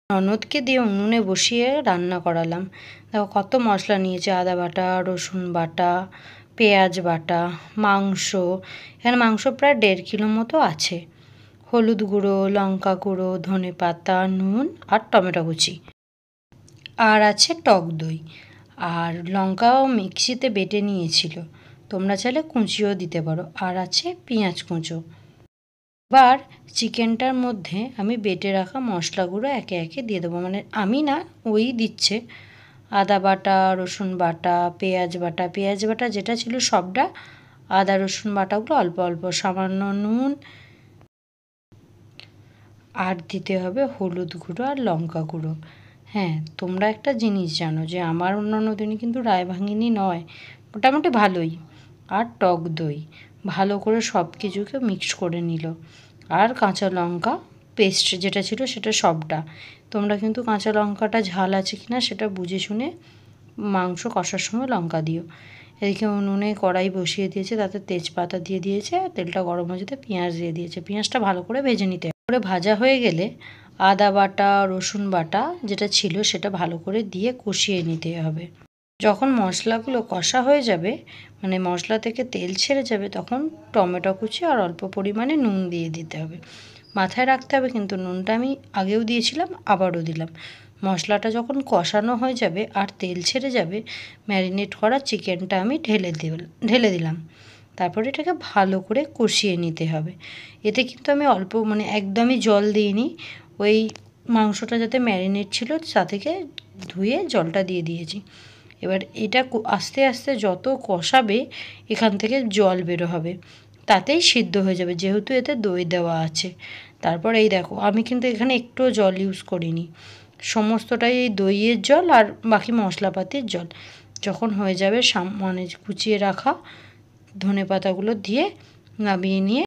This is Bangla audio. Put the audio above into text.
ননদকে দিয়ে উনুনে বসিয়ে রান্না করালাম। দেখো কত মশলা নিয়েছে, আদা বাটা, রসুন বাটা, পেঁয়াজ বাটা, মাংস, এখানে মাংস প্রায় 1.5 কিলো মতো আছে, হলুদ গুঁড়ো, লঙ্কা গুঁড়ো, ধনে পাতা, নুন আর টমেটো কুচি, আর আছে টক দই, আর লঙ্কাও মিক্সিতে বেটে নিয়েছিল, তোমরা চাইলে কুচিও দিতে পারো, আর আছে পেঁয়াজ কুঁচো। এবার চিকেনটার মধ্যে আমি বেটে রাখা মশলাগুলো একে একে দিয়ে দেবো, মানে আমি না, ওই দিচ্ছে। আদা বাটা, রসুন বাটা, পেঁয়াজ বাটা যেটা ছিল সবটা, আদা রসুন বাটাগুলো অল্প অল্প, সামান্য নুন, আর দিতে হবে হলুদ গুঁড়ো আর লঙ্কা গুঁড়ো। হ্যাঁ, তোমরা একটা জিনিস জানো যে আমার অন্যান্য দিনই কিন্তু রায়ভাঙিনী নয়, মোটামুটি ভালোই। আর টক দই ভালো করে সব কিছুকে মিক্স করে নিল, আর কাঁচা লঙ্কা পেস্ট যেটা ছিল সেটা সবটা। তোমরা কিন্তু কাঁচা লঙ্কাটা ঝাল আছে কিনা সেটা বুঝে শুনে মাংস কষার সময় লঙ্কা দিও। এদিকে উনুনে কড়াই বসিয়ে দিয়েছে, তাতে তেজপাতা দিয়ে দিয়েছে, তেলটা গরম হয়ে যেতে পেঁয়াজ দিয়ে দিয়েছে, পেঁয়াজটা ভালো করে ভেজে নিতে করে ভাজা হয়ে গেলে আদা বাটা, রসুন বাটা যেটা ছিল সেটা ভালো করে দিয়ে কষিয়ে নিতে হবে। যখন মশলাগুলো কষা হয়ে যাবে, মানে মশলা থেকে তেল ছেড়ে যাবে, তখন টমেটো কুচি আর অল্প পরিমাণে নুন দিয়ে দিতে হবে। মাথায় রাখতে হবে কিন্তু নুনটা আমি আগেও দিয়েছিলাম, আবারও দিলাম। মশলাটা যখন কষানো হয়ে যাবে আর তেল ছেড়ে যাবে, ম্যারিনেট করা চিকেনটা আমি ঢেলে দিলাম। তারপরে এটাকে ভালো করে কষিয়ে নিতে হবে। এতে কিন্তু আমি অল্প, মানে একদমই জল দিইনি, ওই মাংসটা যাতে ম্যারিনেট ছিল তা থেকে ধুয়ে জলটা দিয়ে দিয়েছি। এবার এটা আস্তে আস্তে যত কষাবে এখান থেকে জল বেরো হবে, তাতেই সিদ্ধ হয়ে যাবে, যেহেতু এতে দই দেওয়া আছে। তারপর এই দেখো, আমি কিন্তু এখানে একটুও জল ইউজ করিনি, সমস্তটাই এই দইয়ের জল আর বাকি মশলাপাতির জল। যখন হয়ে যাবে মানে কুচিয়ে রাখা ধনে পাতাগুলো দিয়ে নামিয়ে নিয়ে